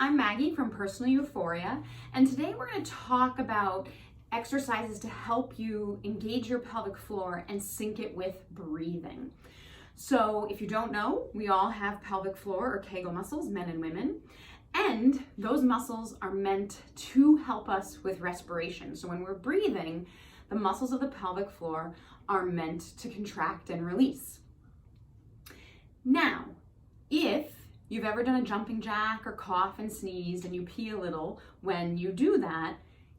I'm Maggie from Personal Euphoria, and today we're going to talk about exercises to help you engage your pelvic floor and sync it with breathing. So if you don't know, we all have pelvic floor or Kegel muscles, men and women, and those muscles are meant to help us with respiration. So when we're breathing, the muscles of the pelvic floor are meant to contract and release. Now, if you've ever done a jumping jack or cough and sneezed and you pee a little, when you do that,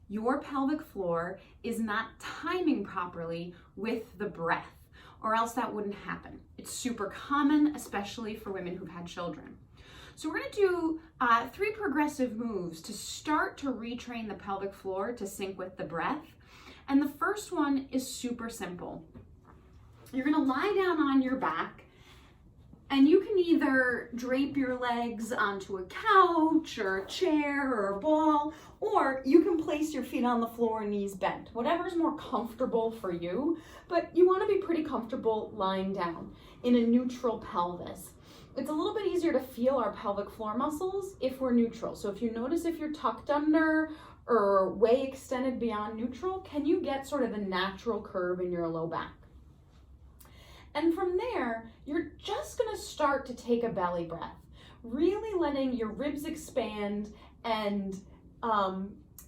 your pelvic floor is not timing properly with the breath, or else that wouldn't happen. It's super common, especially for women who've had children. So we're going to do 3 progressive moves to start to retrain the pelvic floor to sync with the breath. And the first one is super simple. You're going to lie down on your back, and you can either drape your legs onto a couch or a chair or a ball, or you can place your feet on the floor, knees bent, whatever's more comfortable for you, but you want to be pretty comfortable lying down in a neutral pelvis. It's a little bit easier to feel our pelvic floor muscles if we're neutral. So if you notice if you're tucked under or way extended beyond neutral, can you get sort of a natural curve in your low back? And from there, you're just going to start to take a belly breath, really letting your ribs expand and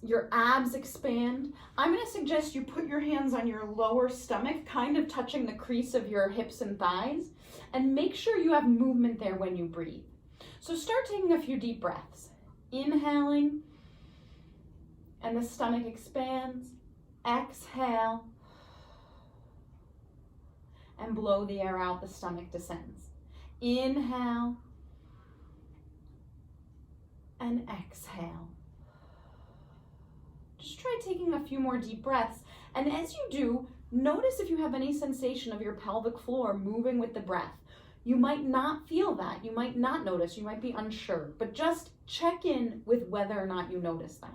your abs expand. I'm going to suggest you put your hands on your lower stomach, kind of touching the crease of your hips and thighs, and make sure you have movement there when you breathe. So start taking a few deep breaths, inhaling, and the stomach expands. Exhale. And blow the air out, the stomach descends. Inhale and exhale. Just try taking a few more deep breaths. And as you do, notice if you have any sensation of your pelvic floor moving with the breath. You might not feel that. You might not notice. You might be unsure. But just check in with whether or not you notice that.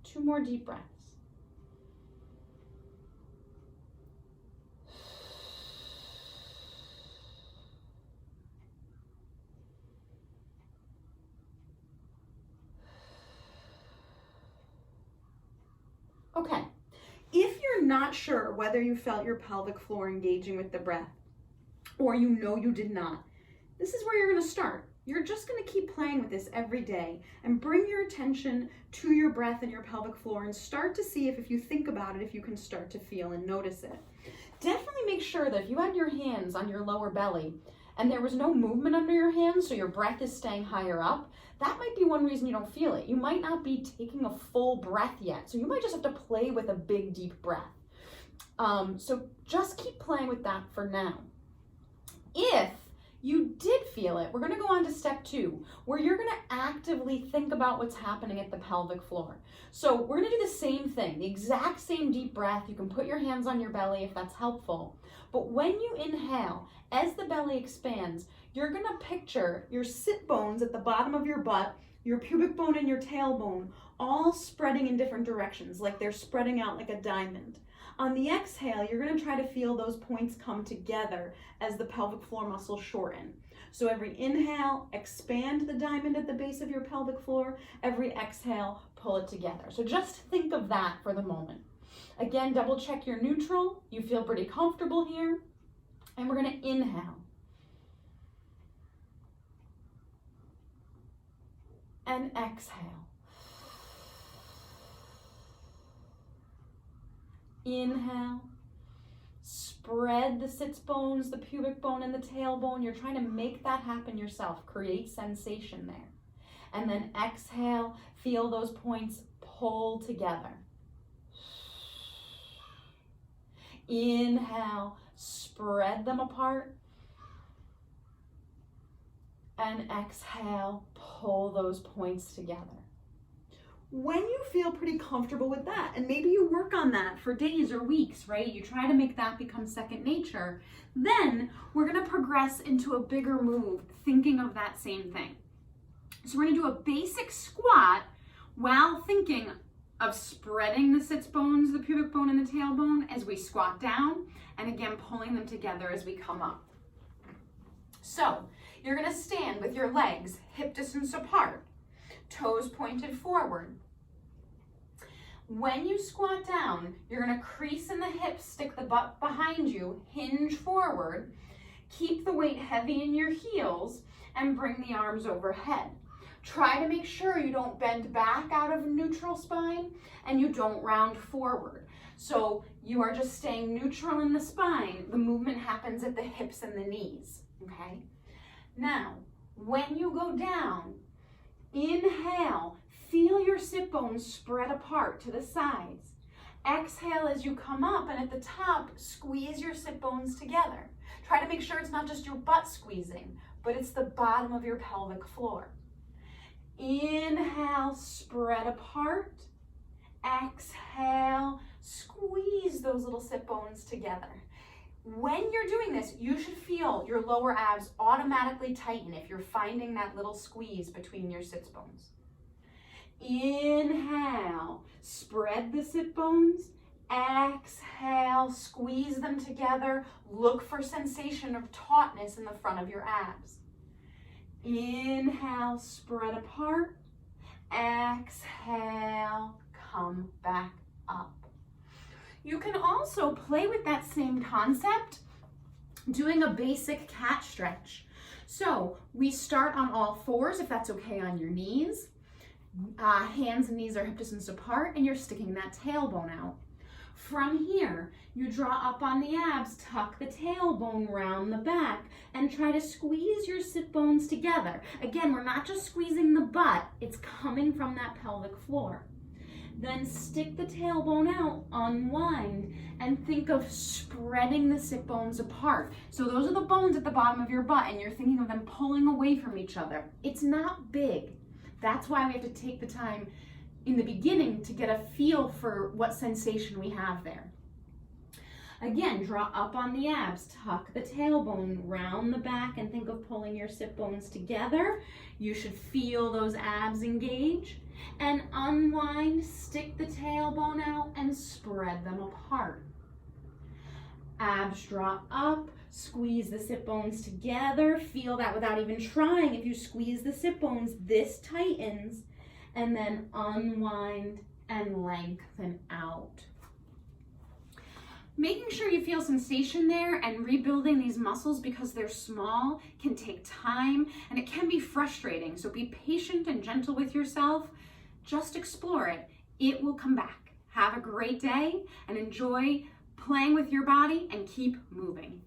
Two more deep breaths. Okay, if you're not sure whether you felt your pelvic floor engaging with the breath, or you know you did not, this is where you're going to start. You're just going to keep playing with this every day and bring your attention to your breath and your pelvic floor and start to see if you think about it, if you can start to feel and notice it. Definitely make sure that if you had your hands on your lower belly and there was no movement under your hands, so your breath is staying higher up, that might be one reason you don't feel it. You might not be taking a full breath yet, so you might just have to play with a big, deep breath. So just keep playing with that for now. If you did feel it, we're going to go on to step 2, where you're going to actively think about what's happening at the pelvic floor. So we're going to do the same thing, the exact same deep breath. You can put your hands on your belly if that's helpful. But when you inhale, as the belly expands, you're going to picture your sit bones at the bottom of your butt, your pubic bone and your tailbone, all spreading in different directions, like they're spreading out like a diamond. On the exhale, you're going to try to feel those points come together as the pelvic floor muscles shorten. So every inhale, expand the diamond at the base of your pelvic floor. Every exhale, pull it together. So just think of that for the moment. Again, double check you're neutral. You feel pretty comfortable here. And we're going to inhale. And exhale. Inhale, spread the sits bones, the pubic bone, and the tailbone. You're trying to make that happen yourself. Create sensation there. And then exhale, feel those points pull together. Inhale, spread them apart. And exhale, pull those points together. When you feel pretty comfortable with that, and maybe you work on that for days or weeks, right? You try to make that become second nature, then we're gonna progress into a bigger move, thinking of that same thing. So we're gonna do a basic squat while thinking of spreading the sits bones, the pubic bone and the tailbone as we squat down, and again, pulling them together as we come up. So you're gonna stand with your legs hip distance apart, toes pointed forward. When you squat down, you're gonna crease in the hips, stick the butt behind you, hinge forward, keep the weight heavy in your heels, and bring the arms overhead. Try to make sure you don't bend back out of neutral spine and you don't round forward. So you are just staying neutral in the spine. The movement happens at the hips and the knees, okay? Now, when you go down, inhale, feel your sit bones spread apart to the sides. Exhale as you come up, and at the top, squeeze your sit bones together. Try to make sure it's not just your butt squeezing, but it's the bottom of your pelvic floor. Inhale, spread apart. Exhale, squeeze those little sit bones together. When you're doing this, you should feel your lower abs automatically tighten if you're finding that little squeeze between your sits bones. Inhale, spread the sit bones. Exhale, squeeze them together. Look for sensation of tautness in the front of your abs. Inhale, spread apart. Exhale, come back up. You can also play with that same concept doing a basic cat stretch. So we start on all fours, if that's okay, on your knees. Hands and knees are hip distance apart, and you're sticking that tailbone out. From here, you draw up on the abs, tuck the tailbone round the back, and try to squeeze your sit bones together. Again, we're not just squeezing the butt, it's coming from that pelvic floor. Then stick the tailbone out, unwind, and think of spreading the sit bones apart. So those are the bones at the bottom of your butt, and you're thinking of them pulling away from each other. It's not big. That's why we have to take the time in the beginning to get a feel for what sensation we have there. Again, draw up on the abs, tuck the tailbone round the back, and think of pulling your sit bones together. You should feel those abs engage. And unwind, stick the tailbone out, and spread them apart. Abs draw up, squeeze the sit bones together. Feel that without even trying. If you squeeze the sit bones, this tightens. And then unwind and lengthen out. Making sure you feel sensation there and rebuilding these muscles because they're small can take time and it can be frustrating. So be patient and gentle with yourself. Just explore it. It will come back. Have a great day and enjoy playing with your body and keep moving.